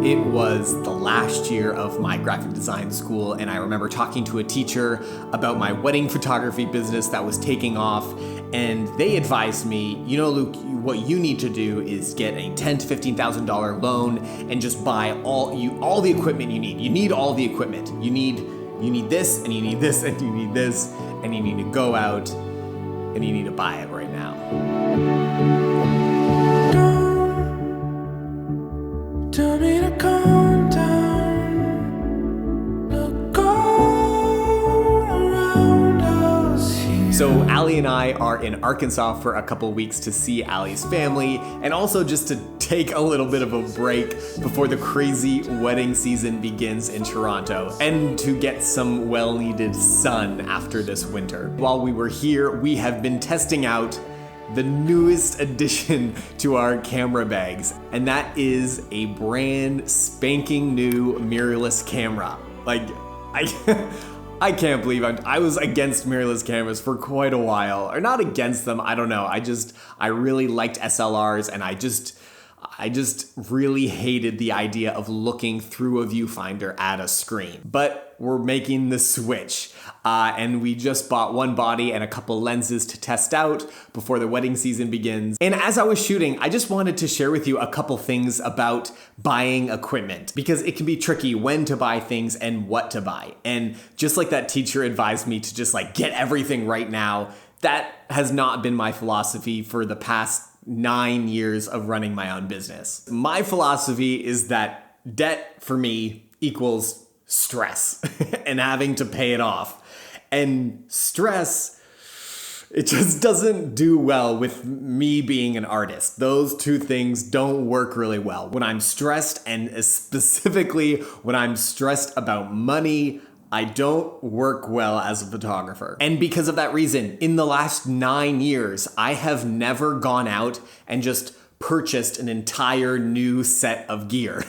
It was the last year of my graphic design school, and I remember talking to a teacher about my wedding photography business that was taking off, and they advised me, Luke, what you need to do is get a $10,000 to $15,000 loan and just buy all the equipment you need. You need all the equipment. You need this, and you need this, and you need this, and you need to go out and you need to buy it right now. Tell me to calm down. Look all around us here. So Allie and I are in Arkansas for a couple weeks to see Allie's family, and also just to take a little bit of a break before the crazy wedding season begins in Toronto, and to get some well-needed sun after this winter. While we were here, we have been testing out the newest addition to our camera bags, and that is a brand spanking new mirrorless camera. I can't believe I was against mirrorless cameras for quite a while, or not against them, I don't know. I really liked SLRs, and I just really hated the idea of looking through a viewfinder at a screen. But we're making the switch. And we just bought one body and a couple lenses to test out before the wedding season begins. And as I was shooting, I just wanted to share with you a couple things about buying equipment, because it can be tricky when to buy things and what to buy. And just like that teacher advised me to just get everything right now, that has not been my philosophy for the past 9 years of running my own business. My philosophy is that debt for me equals stress and having to pay it off. And stress, it just doesn't do well with me being an artist. Those two things don't work really well. When I'm stressed, and specifically when I'm stressed about money, I don't work well as a photographer. And because of that reason, in the last 9 years, I have never gone out and just purchased an entire new set of gear.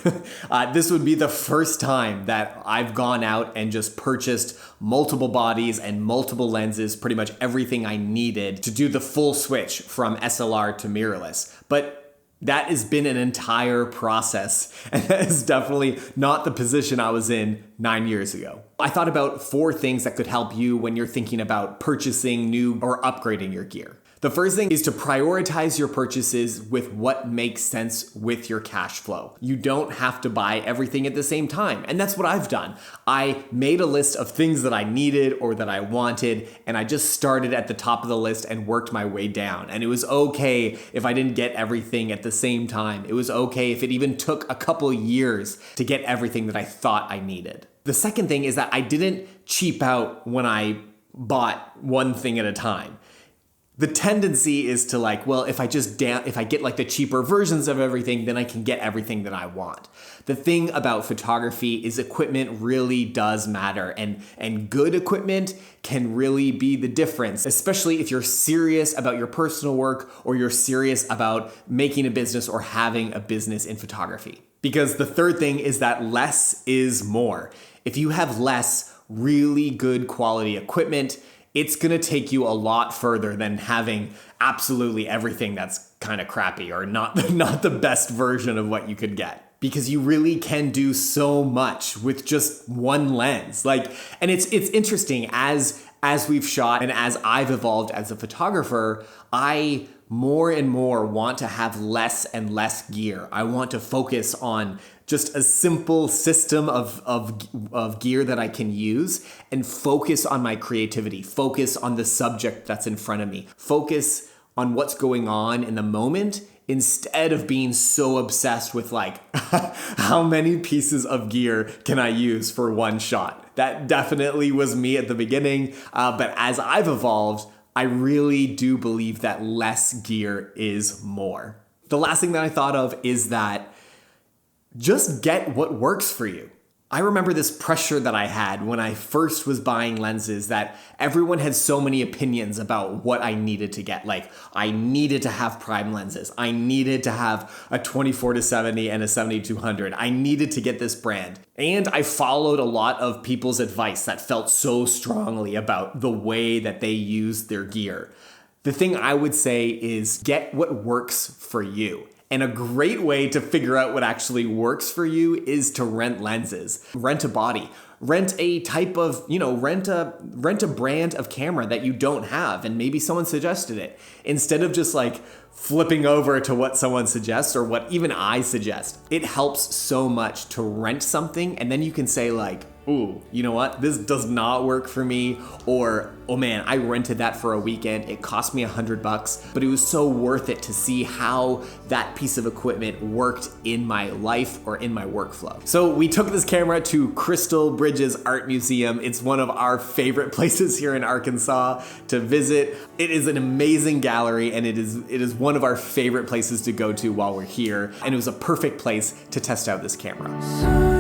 This would be the first time that I've gone out and just purchased multiple bodies and multiple lenses, pretty much everything I needed to do the full switch from SLR to mirrorless. But that has been an entire process, and that is definitely not the position I was in 9 years ago. I thought about 4 things that could help you when you're thinking about purchasing new or upgrading your gear. The first thing is to prioritize your purchases with what makes sense with your cash flow. You don't have to buy everything at the same time, and that's what I've done. I made a list of things that I needed or that I wanted, and I just started at the top of the list and worked my way down. And it was okay if I didn't get everything at the same time. It was okay if it even took a couple years to get everything that I thought I needed. The second thing is that I didn't cheap out when I bought one thing at a time. The tendency is to if I get the cheaper versions of everything, then I can get everything that I want. The thing about photography is equipment really does matter, and good equipment can really be the difference, especially if you're serious about your personal work or you're serious about making a business or having a business in photography. Because the third thing is that less is more. If you have less really good quality equipment, it's gonna take you a lot further than having absolutely everything that's kind of crappy or not the best version of what you could get. Because you really can do so much with just one lens. And it's interesting, as we've shot and as I've evolved as a photographer, I more and more want to have less and less gear. I want to focus on just a simple system of gear that I can use, and focus on my creativity, focus on the subject that's in front of me, focus on what's going on in the moment, instead of being so obsessed with how many pieces of gear can I use for one shot. That definitely was me at the beginning, but as I've evolved, I really do believe that less gear is more. The last thing that I thought of is that just get what works for you. I remember this pressure that I had when I first was buying lenses, that everyone had so many opinions about what I needed to get. I needed to have prime lenses. I needed to have a 24-70 and a 7200. I needed to get this brand. And I followed a lot of people's advice that felt so strongly about the way that they used their gear. The thing I would say is get what works for you. And a great way to figure out what actually works for you is to rent lenses. Rent a body. Rent a type of, rent a brand of camera that you don't have and maybe someone suggested it. Instead of just like flipping over to what someone suggests or what even I suggest. It helps so much to rent something and then you can say like, ooh, you know what? This does not work for me. Or, oh man, I rented that for a weekend. It cost me $100, but it was so worth it to see how that piece of equipment worked in my life or in my workflow. So we took this camera to Crystal Bridges Art Museum. It's one of our favorite places here in Arkansas to visit. It is an amazing gallery and it is one of our favorite places to go to while we're here. And it was a perfect place to test out this camera.